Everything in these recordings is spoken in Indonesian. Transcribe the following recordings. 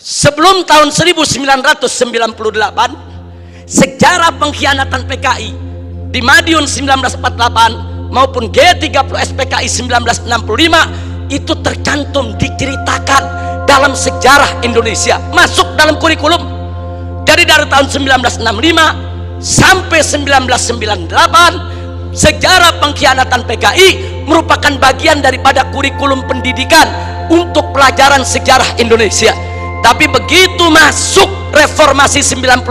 Sebelum tahun 1998, sejarah pengkhianatan PKI di Madiun 1948 maupun G30 SPKI 1965 itu tercantum, diceritakan dalam sejarah Indonesia, masuk dalam kurikulum. Jadi dari tahun 1965 sampai 1998 sejarah pengkhianatan PKI merupakan bagian daripada kurikulum pendidikan untuk pelajaran sejarah Indonesia. Tapi begitu masuk reformasi 98,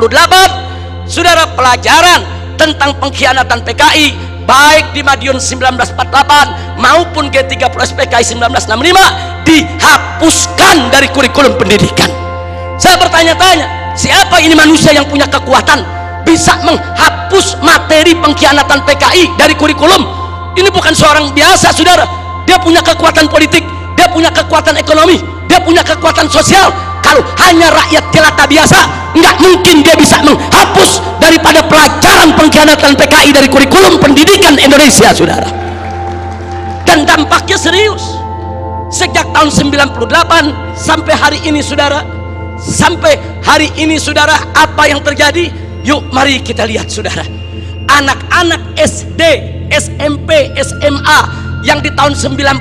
saudara, pelajaran tentang pengkhianatan PKI baik di Madiun 1948 maupun G30 SPKI 1965 dihapuskan dari kurikulum pendidikan. Saya bertanya-tanya, siapa ini manusia yang punya kekuatan bisa menghapus materi pengkhianatan PKI dari kurikulum? Ini bukan seorang biasa, saudara. Dia punya kekuatan politik, dia punya kekuatan ekonomi, dia punya kekuatan sosial. Kalau hanya rakyat jelata biasa, nggak mungkin dia bisa menghapus daripada pelajaran pengkhianatan PKI dari kurikulum pendidikan Indonesia, saudara. Dan dampaknya serius. Sejak tahun 98 sampai hari ini, saudara, apa yang terjadi? Yuk mari kita lihat, saudara. Anak-anak SD, SMP, SMA yang di tahun 98,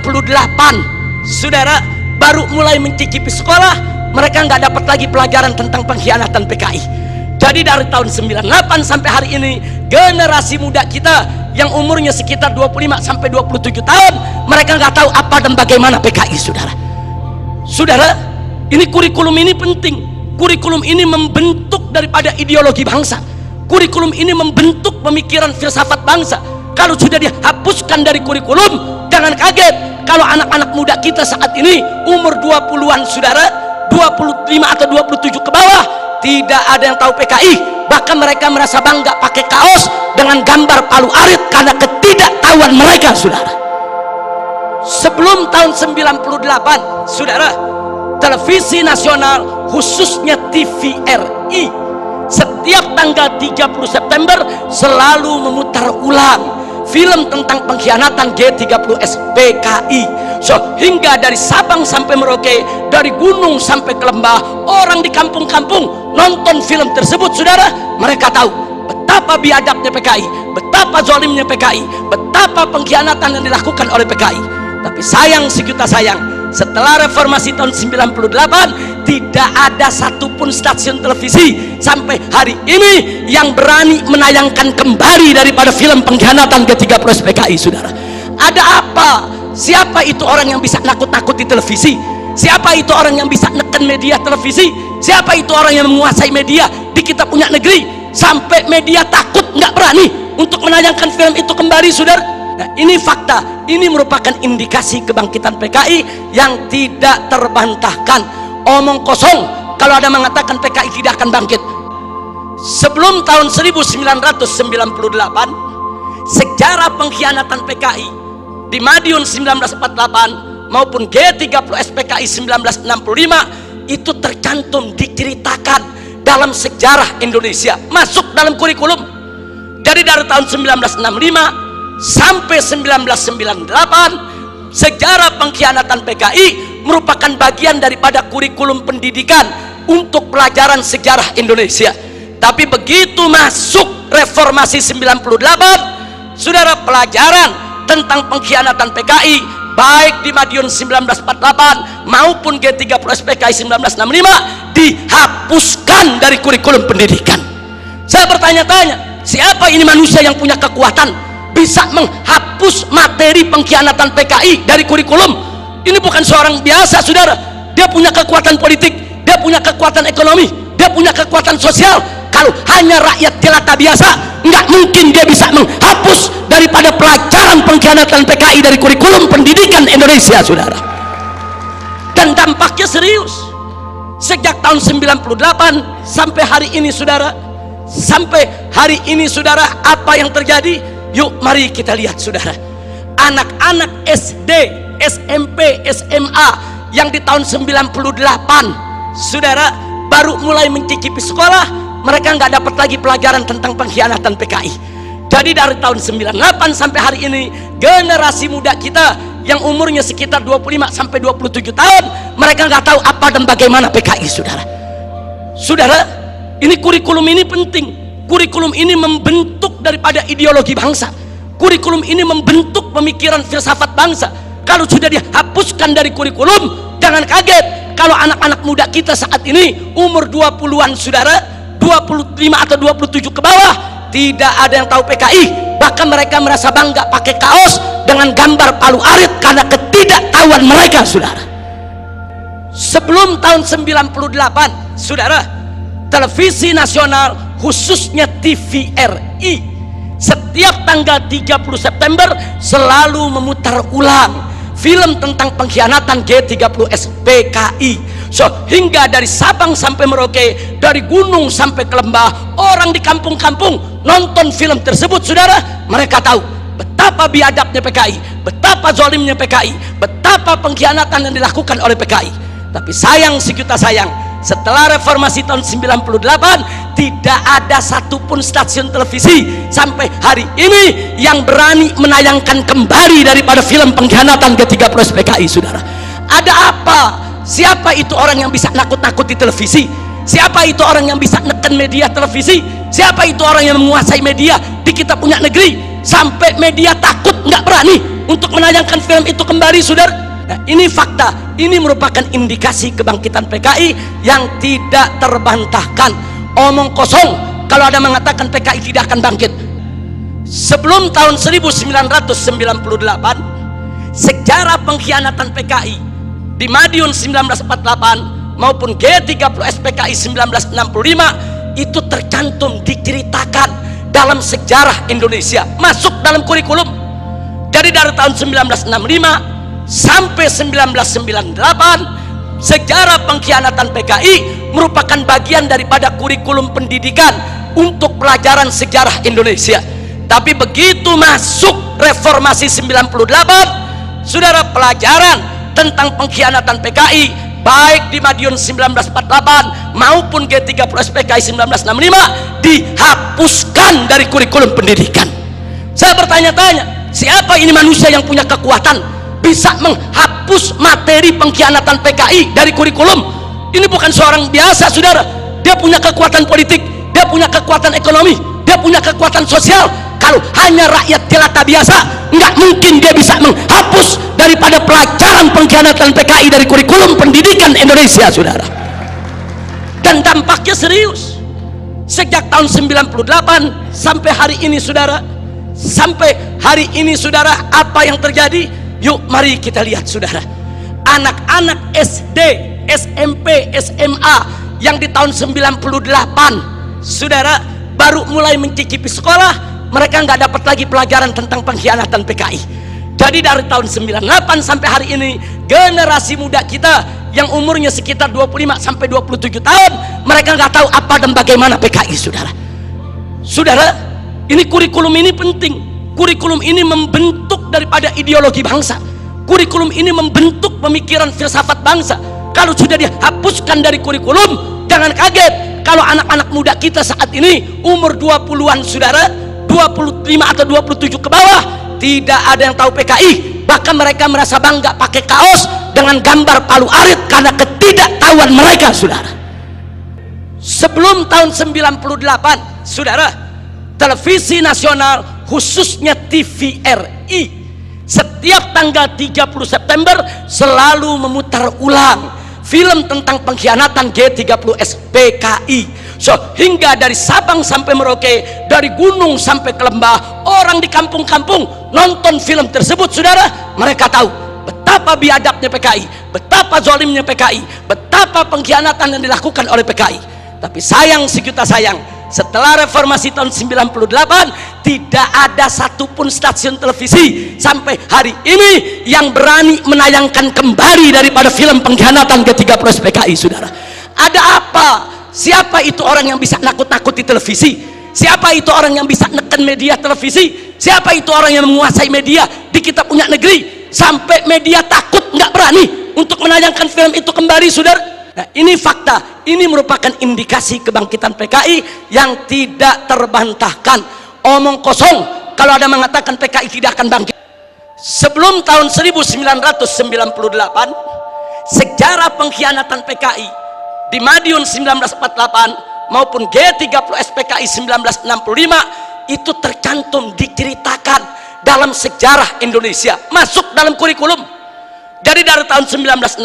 saudara, baru mulai mencicipi sekolah, mereka nggak dapat lagi pelajaran tentang pengkhianatan PKI. Jadi dari tahun 98 sampai hari ini, generasi muda kita yang umurnya sekitar 25 sampai 27 tahun, mereka nggak tahu apa dan bagaimana PKI, saudara. Saudara, ini kurikulum ini penting. Kurikulum ini membentuk daripada ideologi bangsa. Kurikulum ini membentuk pemikiran filsafat bangsa. Kalau sudah dihapuskan dari kurikulum, jangan kaget kalau anak-anak muda kita saat ini umur 20-an, saudara, 25 atau 27 ke bawah, tidak ada yang tahu PKI. Bahkan mereka merasa bangga pakai kaos dengan gambar Palu Arit karena ketidaktahuan mereka, saudara. Sebelum tahun 98, saudara, televisi nasional khususnya TVRI setiap tanggal 30 September selalu memutar ulang film tentang pengkhianatan G30 SPKI. Hingga dari Sabang sampai Merauke, dari gunung sampai ke lembah, orang di kampung-kampung nonton film tersebut, saudara. Mereka tahu betapa biadabnya PKI, betapa zalimnya PKI, betapa pengkhianatan yang dilakukan oleh PKI. Tapi sayang sejuta sayang, setelah reformasi tahun 98 tidak ada satupun stasiun televisi sampai hari ini yang berani menayangkan kembali daripada film pengkhianatan G30 SPKI, saudara. Ada apa? Siapa itu orang yang bisa nakut-nakuti televisi? Siapa itu orang yang bisa neken media televisi? Siapa itu orang yang menguasai media di kita punya negeri sampai media takut, nggak berani untuk menayangkan film itu kembali, saudara? Nah, ini fakta. Ini merupakan indikasi kebangkitan PKI yang tidak terbantahkan. Omong kosong kalau ada mengatakan PKI tidak akan bangkit. Sebelum tahun 1998, sejarah pengkhianatan PKI di Madiun 1948 maupun G30 SPKI 1965 itu tercantum, diceritakan dalam sejarah Indonesia, masuk dalam kurikulum. Jadi dari tahun 1965 sampai 1998 sejarah pengkhianatan PKI merupakan bagian daripada kurikulum pendidikan untuk pelajaran sejarah Indonesia. Tapi begitu masuk reformasi 98, saudara, pelajaran tentang pengkhianatan PKI baik di Madiun 1948 maupun G30 SPKI 1965 dihapuskan dari kurikulum pendidikan. Saya bertanya-tanya, siapa ini manusia yang punya kekuatan bisa menghapus materi pengkhianatan PKI dari kurikulum? Ini bukan seorang biasa, saudara. Dia punya kekuatan politik, dia punya kekuatan ekonomi, dia punya kekuatan sosial. Kalau hanya rakyat jelata biasa, nggak mungkin dia bisa menghapus daripada pelajaran pengkhianatan PKI dari kurikulum pendidikan Indonesia, saudara. Dan dampaknya serius. Sejak tahun 98 sampai hari ini, saudara, apa yang terjadi? Yuk mari kita lihat, saudara. Anak-anak SD, SMP, SMA yang di tahun 98, saudara, baru mulai mencicipi sekolah, mereka nggak dapat lagi pelajaran tentang pengkhianatan PKI. Jadi dari tahun 98 sampai hari ini, generasi muda kita yang umurnya sekitar 25 sampai 27 tahun, mereka nggak tahu apa dan bagaimana PKI, saudara. Saudara, ini kurikulum ini penting. Kurikulum ini membentuk daripada ideologi bangsa. Kurikulum ini membentuk pemikiran filsafat bangsa. Kalau sudah dihapuskan dari kurikulum, jangan kaget kalau anak-anak muda kita saat ini umur 20-an, saudara, 25 atau 27 ke bawah, tidak ada yang tahu PKI. Bahkan mereka merasa bangga pakai kaos dengan gambar Palu Arit karena ketidaktahuan mereka, saudara. Sebelum tahun 98, saudara, televisi nasional khususnya TVRI setiap tanggal 30 September selalu memutar ulang film tentang pengkhianatan G30S PKI. So, hingga dari Sabang sampai Merauke, dari gunung sampai ke lembah, orang di kampung-kampung nonton film tersebut, saudara. Mereka tahu betapa biadabnya PKI, betapa zalimnya PKI, betapa pengkhianatan yang dilakukan oleh PKI. Tapi sayang sejuta sayang, setelah reformasi tahun 98 tidak ada satupun stasiun televisi sampai hari ini yang berani menayangkan kembali daripada film pengkhianatan G30S PKI, saudara. Ada apa? Siapa itu orang yang bisa nakut-nakuti televisi? Siapa itu orang yang bisa neken media televisi? Siapa itu orang yang menguasai media di kita punya negeri sampai media takut, nggak berani untuk menayangkan film itu kembali, saudara? Nah, ini fakta, ini merupakan indikasi kebangkitan PKI yang tidak terbantahkan. Omong kosong kalau ada mengatakan PKI tidak akan bangkit. Sebelum tahun 1998, sejarah pengkhianatan PKI di Madiun 1948 maupun G30S PKI 1965 itu tercantum, diceritakan dalam sejarah Indonesia, masuk dalam kurikulum. Jadi dari tahun 1965 sampai 1998 sejarah pengkhianatan PKI merupakan bagian daripada kurikulum pendidikan untuk pelajaran sejarah Indonesia. Tapi begitu masuk reformasi 98, saudara, pelajaran tentang pengkhianatan PKI baik di Madiun 1948 maupun G30S PKI 1965 dihapuskan dari kurikulum pendidikan. Saya bertanya-tanya, siapa ini manusia yang punya kekuatan bisa menghapus materi pengkhianatan PKI dari kurikulum? Ini bukan seorang biasa, saudara. Dia punya kekuatan politik, dia punya kekuatan ekonomi, dia punya kekuatan sosial. Kalau hanya rakyat jelata biasa, nggak mungkin dia bisa menghapus daripada pelajaran pengkhianatan PKI dari kurikulum pendidikan Indonesia, saudara. Dan dampaknya serius. Sejak tahun 98 sampai hari ini, saudara, apa yang terjadi? Yuk mari kita lihat, saudara. Anak-anak SD, SMP, SMA yang di tahun 98, saudara, baru mulai mencicipi sekolah, mereka nggak dapat lagi pelajaran tentang pengkhianatan PKI. Jadi dari tahun 98 sampai hari ini, generasi muda kita yang umurnya sekitar 25 sampai 27 tahun, mereka nggak tahu apa dan bagaimana PKI, saudara. Saudara, ini kurikulum ini penting. Kurikulum ini membentuk daripada ideologi bangsa. Kurikulum ini membentuk pemikiran filsafat bangsa. Kalau sudah dihapuskan dari kurikulum, jangan kaget kalau anak-anak muda kita saat ini umur 20-an, saudara, 25 atau 27 ke bawah, tidak ada yang tahu PKI. Bahkan mereka merasa bangga pakai kaos dengan gambar Palu Arit karena ketidaktahuan mereka, saudara. Sebelum tahun 98, saudara, televisi nasional khususnya TVRI setiap tanggal 30 September selalu memutar ulang film tentang pengkhianatan G30S PKI. So, hingga dari Sabang sampai Merauke, dari gunung sampai ke lembah, orang di kampung-kampung nonton film tersebut, saudara. Mereka tahu betapa biadabnya PKI, betapa zalimnya PKI, betapa pengkhianatan yang dilakukan oleh PKI. Tapi sayang sejuta sayang, setelah reformasi tahun 98 tidak ada satupun stasiun televisi sampai hari ini yang berani menayangkan kembali daripada film pengkhianatan G30S PKI, saudara. Ada apa? Siapa itu orang yang bisa nakut-nakuti televisi? Siapa itu orang yang bisa neken media televisi? Siapa itu orang yang menguasai media di kita punya negeri sampai media takut, nggak berani untuk menayangkan film itu kembali, saudara? Nah, ini fakta, ini merupakan indikasi kebangkitan PKI yang tidak terbantahkan. Omong kosong kalau ada mengatakan PKI tidak akan bangkit. Sebelum tahun 1998, sejarah pengkhianatan PKI di Madiun 1948 maupun G30 SPKI 1965 itu tercantum, diceritakan dalam sejarah Indonesia, masuk dalam kurikulum. Jadi dari tahun 1965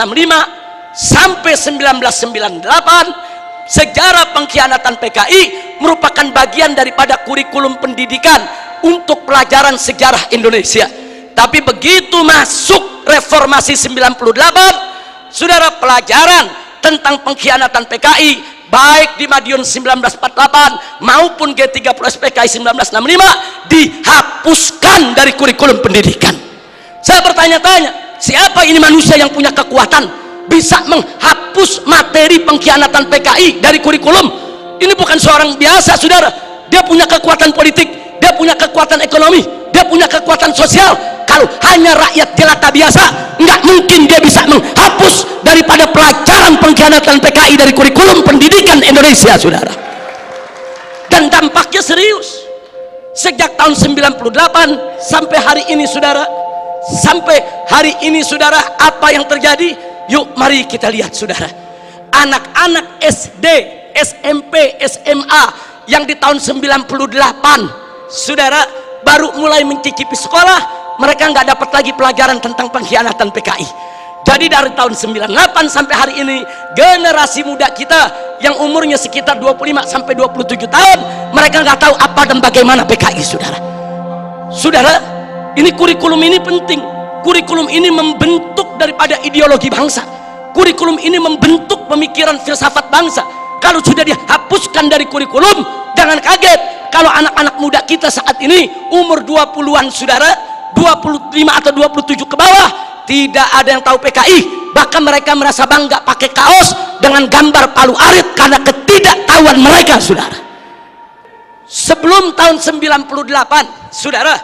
sampai 1998, sejarah pengkhianatan PKI merupakan bagian daripada kurikulum pendidikan untuk pelajaran sejarah Indonesia. Tapi begitu masuk reformasi 98, saudara, pelajaran tentang pengkhianatan PKI baik di Madiun 1948 maupun G30 SPKI 1965 dihapuskan dari kurikulum pendidikan. Saya bertanya-tanya, siapa ini manusia yang punya kekuatan bisa menghapus materi pengkhianatan PKI dari kurikulum? Ini bukan seorang biasa, saudara. Dia punya kekuatan politik, dia punya kekuatan ekonomi, dia punya kekuatan sosial. Kalau hanya rakyat jelata biasa, nggak mungkin dia bisa menghapus daripada pelajaran pengkhianatan PKI dari kurikulum pendidikan Indonesia, saudara. Dan dampaknya serius. Sejak tahun 98 sampai hari ini, saudara, apa yang terjadi? Yuk mari kita lihat, saudara. Anak-anak SD, SMP, SMA yang di tahun 98, saudara, baru mulai mencicipi sekolah, mereka nggak dapat lagi pelajaran tentang pengkhianatan PKI. Jadi dari tahun 98 sampai hari ini, generasi muda kita yang umurnya sekitar 25 sampai 27 tahun, mereka nggak tahu apa dan bagaimana PKI, saudara. Saudara, ini kurikulum ini penting. Kurikulum ini membentuk daripada ideologi bangsa. Kurikulum ini membentuk pemikiran filsafat bangsa. Kalau sudah dihapuskan dari kurikulum, jangan kaget kalau anak-anak muda kita saat ini umur 20-an, saudara, 25 atau 27 ke bawah, tidak ada yang tahu PKI. Bahkan mereka merasa bangga pakai kaos dengan gambar Palu Arit karena ketidaktahuan mereka, saudara. Sebelum tahun 98, saudara,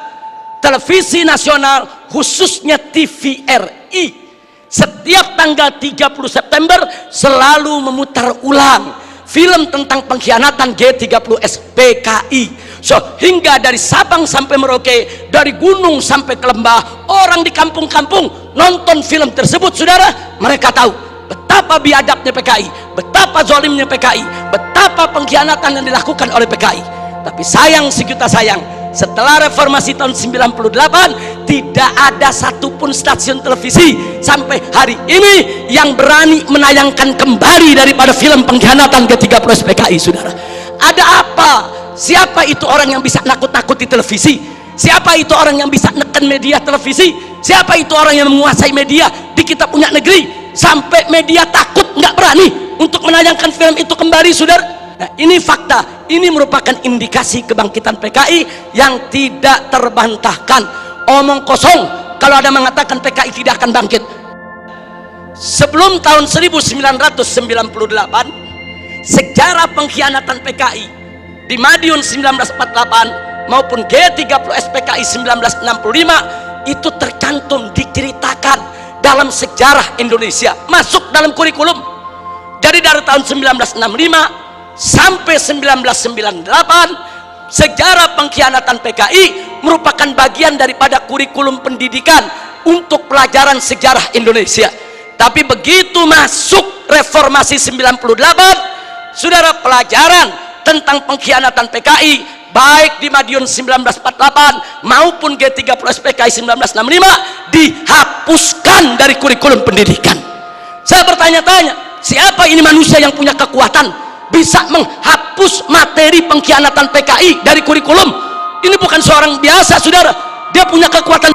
televisi nasional khususnya TVRI setiap tanggal 30 September selalu memutar ulang film tentang pengkhianatan G30 SPKI. Sehingga dari Sabang sampai Merauke, dari gunung sampai ke lembah, orang di kampung-kampung nonton film tersebut, saudara. Mereka tahu betapa biadabnya PKI, betapa zalimnya PKI, betapa pengkhianatan yang dilakukan oleh PKI. Tapi sayang sejuta sayang, setelah reformasi tahun 98 tidak ada satupun stasiun televisi sampai hari ini yang berani menayangkan kembali daripada film pengkhianatan G30 SPKI, saudara. Ada apa? Siapa itu orang yang bisa nakut-nakuti televisi? Siapa itu orang yang bisa neken media televisi? Siapa itu orang yang menguasai media di kita punya negeri sampai media takut, nggak berani untuk menayangkan film itu kembali, saudara? Nah, ini fakta. Ini merupakan indikasi kebangkitan PKI yang tidak terbantahkan. Omong kosong kalau ada mengatakan PKI tidak akan bangkit. Sebelum tahun 1998, sejarah pengkhianatan PKI di Madiun 1948 maupun G30 SPKI 1965 itu tercantum, diceritakan dalam sejarah Indonesia, masuk dalam kurikulum. Jadi dari tahun 1965 sampai 1998, sejarah pengkhianatan PKI merupakan bagian daripada kurikulum pendidikan untuk pelajaran sejarah Indonesia. Tapi begitu masuk reformasi 98, saudara, pelajaran tentang pengkhianatan PKI baik di Madiun 1948 maupun G30 SPKI 1965 dihapuskan dari kurikulum pendidikan. Saya bertanya-tanya, siapa ini manusia yang punya kekuatan bisa menghapus materi pengkhianatan PKI dari kurikulum? Ini bukan seorang biasa, saudara. Dia punya kekuatan